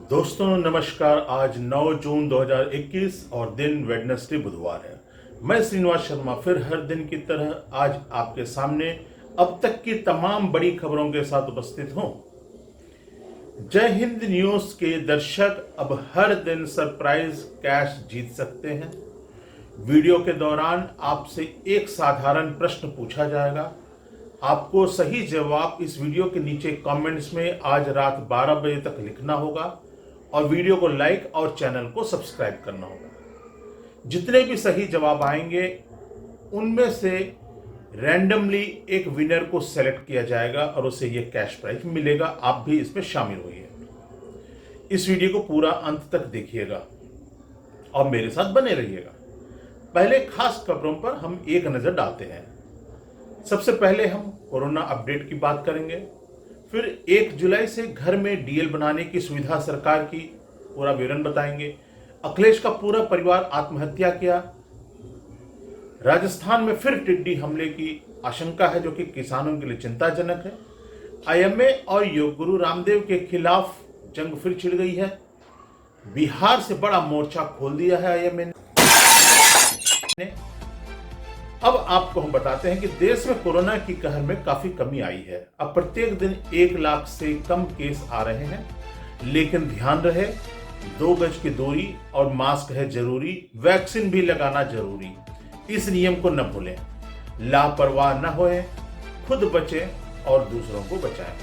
दोस्तों नमस्कार। आज 9 जून 2021 और दिन वेडनेसडे बुधवार है। मैं श्रीनिवास शर्मा फिर हर दिन की तरह आज आपके सामने अब तक की तमाम बड़ी खबरों के साथ उपस्थित हूं। जय हिंद न्यूज के दर्शक अब हर दिन सरप्राइज कैश जीत सकते हैं। वीडियो के दौरान आपसे एक साधारण प्रश्न पूछा जाएगा। आपको सही जवाब इस वीडियो के नीचे कमेंट्स में आज रात 12 बजे तक लिखना होगा और वीडियो को लाइक और चैनल को सब्सक्राइब करना होगा। जितने भी सही जवाब आएंगे उनमें से रैंडमली एक विनर को सेलेक्ट किया जाएगा और उसे यह कैश प्राइज मिलेगा। आप भी इसमें शामिल होइए। इस वीडियो को पूरा अंत तक देखिएगा और मेरे साथ बने रहिएगा। पहले खास खबरों पर हम एक नजर डालते हैं। सबसे पहले हम कोरोना अपडेट की बात करेंगे, फिर 1 जुलाई से घर में डीएल बनाने की सुविधा सरकार की पूरा विवरण बताएंगे। अखिलेश का पूरा परिवार आत्महत्या किया। राजस्थान में फिर टिड्डी हमले की आशंका है जो कि किसानों के लिए चिंताजनक है। आईएमए और योग गुरु रामदेव के खिलाफ जंग फिर छिड़ गई है। बिहार से बड़ा मोर्चा खोल दिया है आईएमए ने। अब आपको हम बताते हैं कि देश में कोरोना की कहर में काफी कमी आई है। अब प्रत्येक दिन 1 लाख से कम केस आ रहे हैं, लेकिन ध्यान रहे 2 गज की दूरी और मास्क है जरूरी। वैक्सीन भी लगाना जरूरी। इस नियम को न भूलें, लापरवाह न होएं, खुद बचें और दूसरों को बचाएं।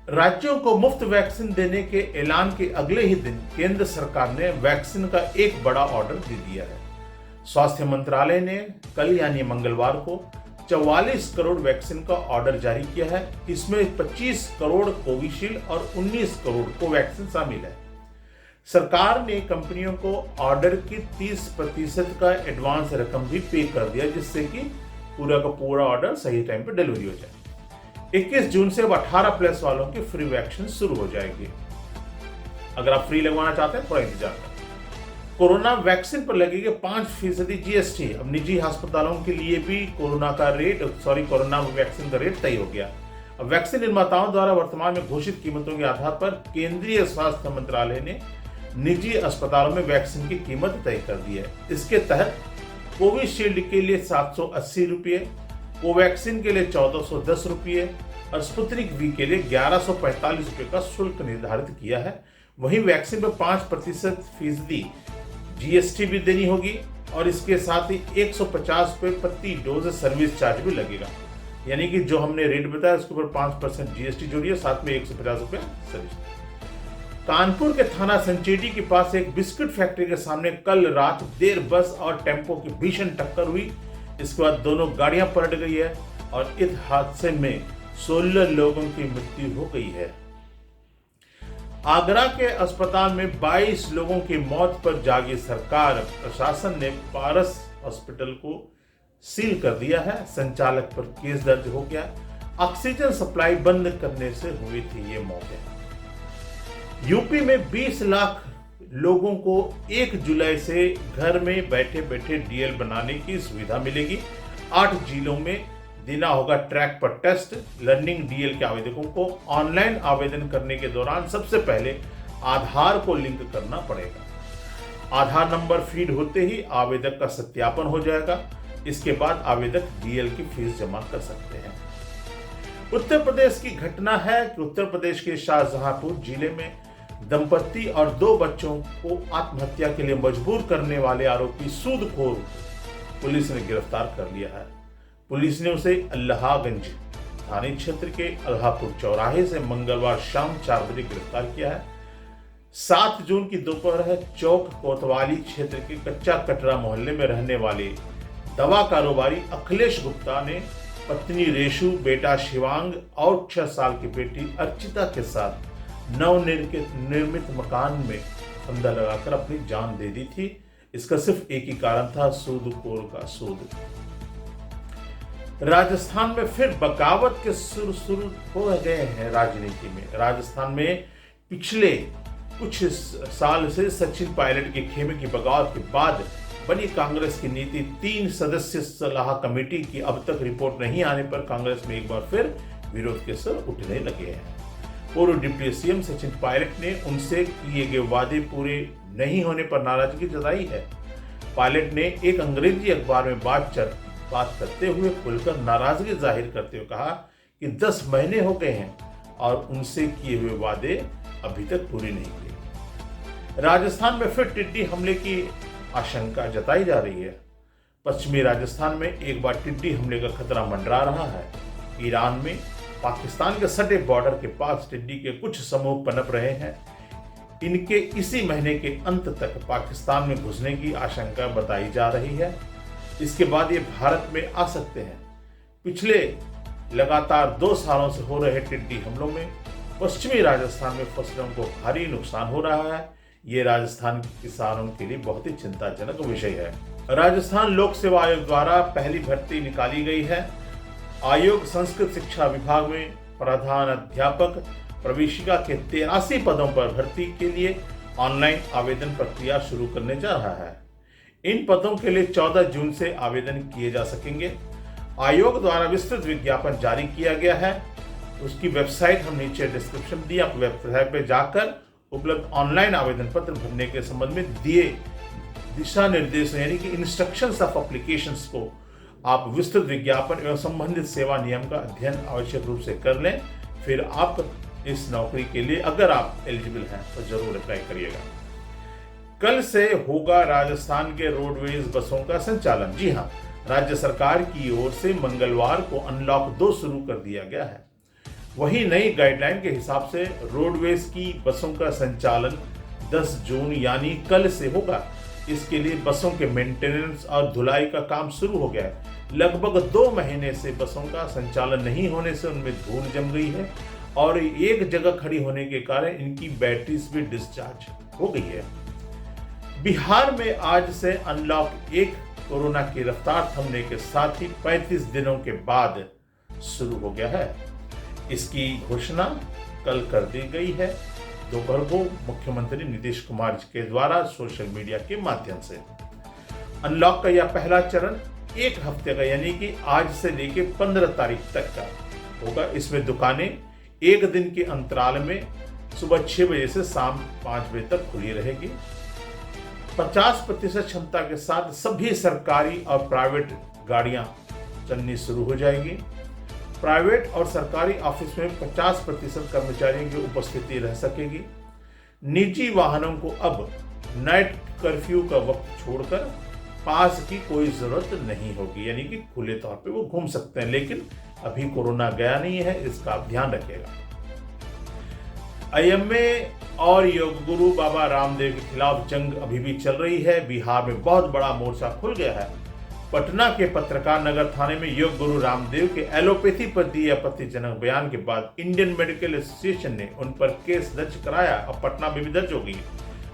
राज्यों को मुफ्त वैक्सीन देने के ऐलान के अगले ही दिन केंद्र सरकार ने वैक्सीन का एक बड़ा ऑर्डर दे दिया है। स्वास्थ्य मंत्रालय ने कल यानी मंगलवार को 44 करोड़ वैक्सीन का ऑर्डर जारी किया है। इसमें 25 करोड़ कोविशील्ड और 19 करोड़ कोवैक्सीन शामिल है। सरकार ने कंपनियों को ऑर्डर की 30% का एडवांस रकम भी पे कर दिया, जिससे कि पूरा का पूरा ऑर्डर सही टाइम पर डिलीवरी हो जाए। 21 जून से अब 18+ वालों की फ्री वैक्सीन शुरू हो जाएगी। अगर आप फ्री लगवाना चाहते हैं थोड़ा इंतजार करें। कोरोना वैक्सीन पर लगेगी 5% जीएसटी। अब निजी अस्पतालों के लिए भी कोरोना वैक्सीन का रेट तय हो गया। अब वैक्सीन निर्माताओं द्वारा वर्तमान में घोषित कीमतों के आधार पर केंद्रीय स्वास्थ्य मंत्रालय ने निजी अस्पतालों में वैक्सीन की कीमत तय कर दी है। इसके तहत कोविशील्ड के लिए 780 रुपये, कोवैक्सीन के लिए 1410 रुपये और स्पुतनिक वी के लिए 1145 रुपये का शुल्क निर्धारित किया है। वहीं वैक्सीन पर 5% जीएसटी भी देनी होगी और इसके साथ ही 150 रुपये प्रति डोज सर्विस चार्ज भी लगेगा। यानी कि जो हमने रेट बताया उसके ऊपर 5% जीएसटी जोड़िए, साथ में 150 रुपये सर्विस। कानपुर के थाना संचेटी के पास एक बिस्कुट फैक्ट्री के सामने कल रात देर बस और टेम्पो की भीषण टक्कर हुई। इसके बाद दोनों गाड़ियां पलट गई है और इस हादसे में 16 लोगों की मृत्यु हो गई है। आगरा के अस्पताल में 22 लोगों की मौत पर जागी सरकार। प्रशासन ने पारस हॉस्पिटल को सील कर दिया है। संचालक पर केस दर्ज हो गया। ऑक्सीजन सप्लाई बंद करने से हुई थी ये मौतें। यूपी में 20 लाख लोगों को 1 जुलाई से घर में बैठे बैठे डीएल बनाने की सुविधा मिलेगी। 8 जिलों में देना होगा ट्रैक पर टेस्ट। लर्निंग डीएल के आवेदकों को ऑनलाइन आवेदन करने के दौरान सबसे पहले आधार को लिंक करना पड़ेगा। आधार नंबर फीड होते ही आवेदक का सत्यापन हो जाएगा। इसके बाद आवेदक डीएल की फीस जमा कर सकते हैं। उत्तर प्रदेश की घटना है कि उत्तर प्रदेश के शाहजहांपुर जिले में दंपति और 2 बच्चों को आत्महत्या के लिए मजबूर करने वाले आरोपी सूदखोर पुलिस ने गिरफ्तार कर लिया है। पुलिस ने उसे अल्लाहगंज थाने क्षेत्र के अल्हापुर चौराहे से मंगलवार शाम 4 बजे गिरफ्तार किया है। 7 जून की दोपहर चौक कोतवाली क्षेत्र के कच्चा कटरा मोहल्ले में रहने वाले दवा कारोबारी अखिलेश गुप्ता ने पत्नी रेशु, बेटा शिवांग और 6 साल की बेटी अर्चिता के साथ नवनिर्मित मकान में फंदा लगाकर अपनी जान दे दी थी। इसका सिर्फ एक ही कारण था, सूदखोर का सूद। राजस्थान में फिर बगावत के सुर शुरू हो गए हैं राजनीति में। राजस्थान में पिछले कुछ साल से सचिन पायलट के खेमे की बगावत के बाद बनी कांग्रेस की नीति 3 सदस्य सलाह कमेटी की अब तक रिपोर्ट नहीं आने पर कांग्रेस में एक बार फिर विरोध के सुर उठने लगे हैं। पूर्व डिप्टी सीएम सचिन पायलट ने उनसे किए गए वादे पूरे नहीं होने पर नाराजगी जताई है। पायलट ने एक अंग्रेजी अखबार में बात करते हुए खुलकर नाराजगी जाहिर करते हुए कहा कि 10 महीने हो गए हैं और उनसे किए हुए वादे अभी तक पूरे नहीं किए। राजस्थान में फिर टिड्डी हमले की आशंका जताई जा रही है। पश्चिमी राजस्थान में एक बार टिड्डी हमले का खतरा मंडरा रहा है। ईरान में पाकिस्तान के सटे बॉर्डर के पास टिड्डी के कुछ समूह पनप रहे हैं। इनके इसी महीने के अंत तक पाकिस्तान में घुसने की आशंका बताई जा रही है। इसके बाद ये भारत में आ सकते हैं। पिछले लगातार 2 सालों से हो रहे टिड्डी हमलों में पश्चिमी राजस्थान में फसलों को भारी नुकसान हो रहा है। ये राजस्थान के किसानों के लिए बहुत ही चिंताजनक विषय है। राजस्थान लोक सेवा आयोग द्वारा पहली भर्ती निकाली गई है। आयोग संस्कृत शिक्षा विभाग में प्रधान अध्यापक प्रवेशिका के 83 पदों पर भर्ती के लिए ऑनलाइन आवेदन प्रक्रिया शुरू करने जा रहा है। इन पदों के लिए 14 जून से आवेदन किए जा सकेंगे। आयोग द्वारा विस्तृत विज्ञापन जारी किया गया है। उसकी वेबसाइट हम नीचे डिस्क्रिप्शन दी, आप वेबसाइट पर जाकर उपलब्ध ऑनलाइन आवेदन पत्र भरने के संबंध में दिए दिशा निर्देश यानी कि इंस्ट्रक्शंस ऑफ एप्लीकेशंस को आप विस्तृत विज्ञापन एवं संबंधित सेवा नियम का अध्ययन आवश्यक रूप से कर लें। फिर आप इस नौकरी के लिए अगर आप एलिजिबल हैं तो जरूर अप्लाई करिएगा। कल से होगा राजस्थान के रोडवेज बसों का संचालन। जी हाँ, राज्य सरकार की ओर से मंगलवार को अनलॉक 2 शुरू कर दिया गया है। वही नई गाइडलाइन के हिसाब से रोडवेज की बसों का संचालन 10 जून यानी कल से होगा। इसके लिए बसों के मेंटेनेंस और धुलाई का काम शुरू हो गया है। लगभग 2 महीने से बसों का संचालन नहीं होने से उनमें धूल जम गई है और एक जगह खड़ी होने के कारण इनकी बैटरीज भी डिस्चार्ज हो गई है। बिहार में आज से अनलॉक 1 कोरोना की रफ्तार थमने के साथ ही 35 दिनों के बाद शुरू हो गया है। इसकी घोषणा कल कर दी गई है दोपहर को मुख्यमंत्री नीतीश कुमार के द्वारा सोशल मीडिया के माध्यम से। अनलॉक का यह पहला चरण 1 हफ्ते का यानी कि आज से लेकर 15 तारीख तक का होगा। इसमें दुकानें 1 दिन के अंतराल में सुबह 6 बजे से शाम 5 बजे तक खुली रहेगी। 50% क्षमता के साथ सभी सरकारी और प्राइवेट गाड़ियां चलनी शुरू हो जाएगी। प्राइवेट और सरकारी ऑफिस में 50% कर्मचारियों की उपस्थिति रह सकेगी। निजी वाहनों को अब नाइट कर्फ्यू का वक्त छोड़कर पास की कोई जरूरत नहीं होगी, यानी कि खुले तौर पे वो घूम सकते हैं। लेकिन अभी कोरोना गया नहीं है, इसका आप ध्यान रखिएगा। आईएमए और योग गुरु बाबा रामदेव के खिलाफ जंग अभी भी चल रही है। बिहार में बहुत बड़ा मोर्चा खुल गया है। पटना के पत्रकार नगर थाने में योग गुरु रामदेव के एलोपैथी पर दिए आपत्तिजनक बयान के बाद इंडियन मेडिकल एसोसिएशन ने उन पर केस दर्ज कराया और पटना में भी दर्ज हो गई।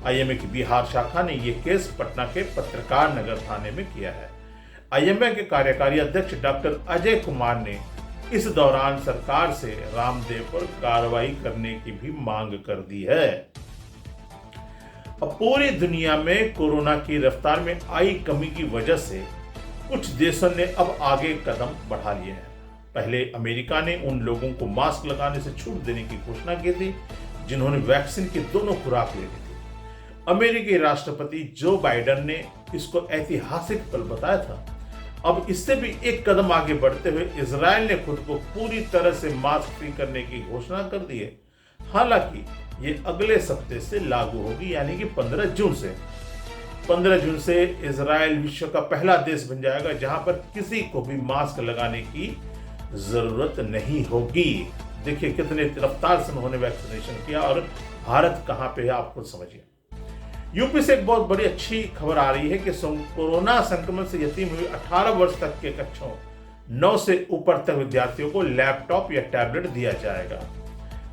आईएमए की बिहार शाखा ने यह केस पटना के पत्रकार नगर थाने में किया है। आईएमए के कार्यकारी अध्यक्ष डॉक्टर अजय कुमार ने इस दौरान सरकार से रामदेव पर कार्रवाई करने की भी मांग कर दी है। अब पूरी दुनिया में कोरोना की रफ्तार में आई कमी की वजह से कुछ देशों ने अब आगे कदम बढ़ा लिए हैं। पहले अमेरिका ने उन लोगों को मास्क लगाने से छूट देने की घोषणा की थी जिन्होंने वैक्सीन की दोनों खुराक ले ली थी। अमेरिकी राष्ट्रपति जो बाइडेन ने इसको ऐतिहासिक पल बताया था। अब इससे भी एक कदम आगे बढ़ते हुए इजराइल ने खुद को पूरी तरह से मास्क फ्री करने की घोषणा कर दी है। हालांकि ये अगले सप्ताह से लागू होगी, यानी कि 15 जून से। 15 जून से इजराइल विश्व का पहला देश बन जाएगा जहां पर किसी को भी मास्क लगाने की जरूरत नहीं होगी। देखिए कितने रफ्तार से उन्होंने वैक्सीनेशन किया और भारत कहां पे है आप खुद समझिए। यूपी से एक बहुत बड़ी अच्छी खबर आ रही है कि कोरोना संक्रमण से यतीम हुए 18 वर्ष तक के कक्षों 9 से ऊपर तक विद्यार्थियों को लैपटॉप या टैबलेट दिया जाएगा।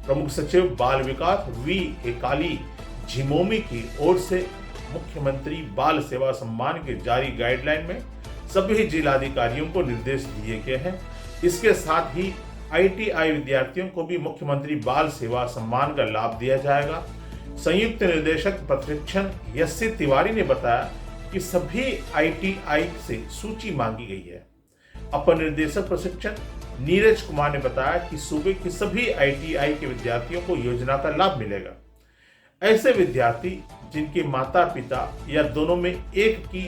प्रमुख सचिव बाल विकास वी हेकाली झिमोमी की ओर से मुख्यमंत्री बाल सेवा सम्मान के जारी गाइडलाइन में सभी जिलाधिकारियों को निर्देश दिए गए हैं। इसके साथ ही आईटीआई विद्यार्थियों को भी मुख्यमंत्री बाल सेवा सम्मान का लाभ दिया जाएगा। संयुक्त निदेशक प्रशिक्षण यश तिवारी ने बताया कि सभी आईटीआई से सूची मांगी गई है। अपर निदेशक प्रशिक्षण नीरज कुमार ने बताया कि सूबे के सभी ITI के विद्यार्थियों को योजना का लाभ मिलेगा। ऐसे विद्यार्थी जिनके माता पिता या दोनों में एक की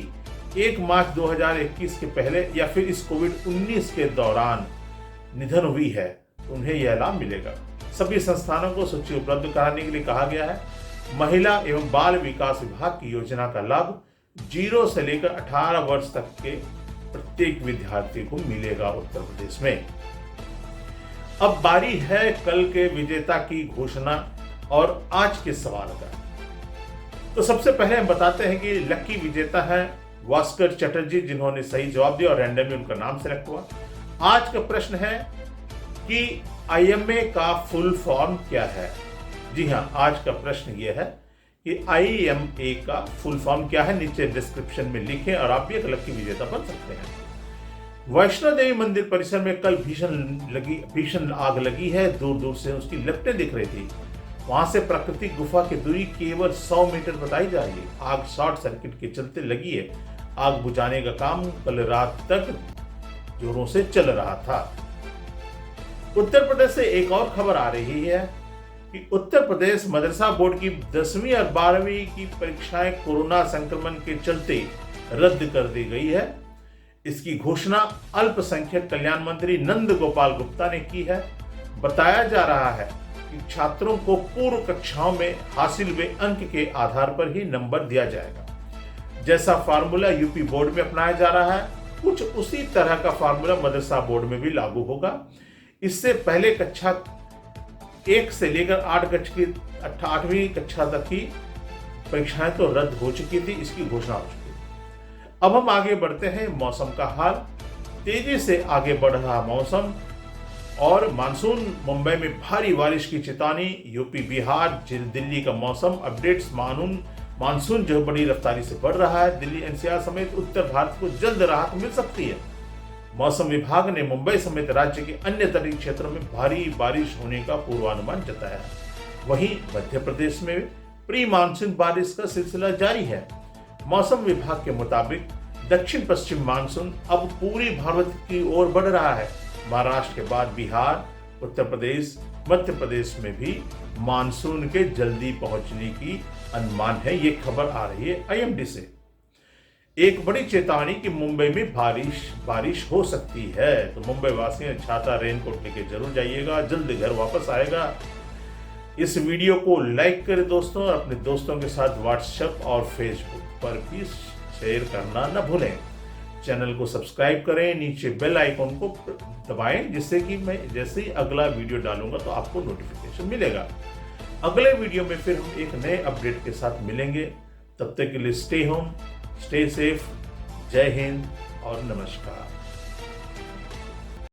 1 मार्च 2021 के पहले या फिर इस कोविड-19 के दौरान निधन हुई है, उन्हें यह लाभ मिलेगा। सभी संस्थानों को सूची उपलब्ध कराने के लिए कहा गया है। महिला एवं बाल विकास विभाग की योजना का लाभ 0 से लेकर 18 वर्ष तक के प्रत्येक विद्यार्थी को मिलेगा उत्तर प्रदेश में। अब बारी है कल के विजेता की घोषणा और आज के सवाल का। तो सबसे पहले हम बताते हैं कि लकी विजेता है भास्कर चटर्जी, जिन्होंने सही जवाब दिया और रैंडमली उनका नाम सेलेक्ट हुआ। आज का प्रश्न है कि IMA का फुल फॉर्म क्या है। जी हाँ, आज का प्रश्न यह है कि IMA का फुल फॉर्म क्या है, नीचे डिस्क्रिप्शन में लिखें और आप भी एक लकी विजेता बन सकते हैं। वैष्णो देवी मंदिर परिसर में कल भीषण आग लगी है। दूर दूर से उसकी लपटें दिख रही थी। वहां से प्राकृतिक गुफा की दूरी केवल 100 मीटर बताई जा रही है। आग शॉर्ट सर्किट के चलते लगी है। आग बुझाने का काम कल रात तक जोरों से चल रहा था। उत्तर प्रदेश से एक और खबर आ रही है कि उत्तर प्रदेश मदरसा बोर्ड की 10वीं और 12वीं की परीक्षाएं कोरोना संक्रमण के चलते रद्द कर दी गई है। इसकी घोषणा अल्पसंख्यक कल्याण मंत्री नंद गोपाल गुप्ता ने की है। बताया जा रहा है कि छात्रों को पूर्व कक्षाओं में हासिल हुए अंक के आधार पर ही नंबर दिया जाएगा। जैसा फार्मूला यूपी बोर्ड में अपनाया जा रहा है, कुछ उसी तरह का फार्मूला मदरसा बोर्ड में भी लागू होगा। इससे पहले कक्षा 1 से लेकर 8वीं कक्षा तक की परीक्षाएं तो रद्द हो चुकी थी। इसकी घोषणा हो चुकी है। अब हम आगे बढ़ते हैं मौसम का हाल। तेजी से आगे बढ़ रहा मौसम और मानसून। मुंबई में भारी बारिश की चेतावनी। यूपी, बिहार, दिल्ली का मौसम अपडेट्स। मानसून जो बड़ी रफ्तारी से बढ़ रहा है। दिल्ली, NCR समेत उत्तर भारत को जल्द राहत मिल सकती है। मौसम विभाग ने मुंबई समेत राज्य के अन्य तटीय क्षेत्रों में भारी बारिश होने का पूर्वानुमान जताया है। वहीं मध्य प्रदेश में प्री मानसून बारिश का सिलसिला जारी है। मौसम विभाग के मुताबिक दक्षिण पश्चिम मानसून अब पूरी भारत की ओर बढ़ रहा है। महाराष्ट्र के बाद बिहार, उत्तर प्रदेश, मध्य प्रदेश में भी मानसून के जल्दी पहुंचने की अनुमान है। ये खबर आ रही है IMD से। एक बड़ी चेतावनी कि मुंबई में बारिश हो सकती है। तो मुंबई वासियों छाता, रेनकोट लेके जरूर जाइएगा। जल्द घर वापस आएगा। इस वीडियो को लाइक करें दोस्तों, और अपने दोस्तों के साथ व्हाट्सएप और फेसबुक पर भी शेयर करना न भूलें। चैनल को सब्सक्राइब करें, नीचे बेल आइकन को दबाएं, जिससे कि मैं जैसे ही अगला वीडियो डालूंगा तो आपको नोटिफिकेशन मिलेगा। अगले वीडियो में फिर हम एक नए अपडेट के साथ मिलेंगे। तब तक के लिए स्टे होम, स्टे सेफ। जय हिंद और नमस्कार।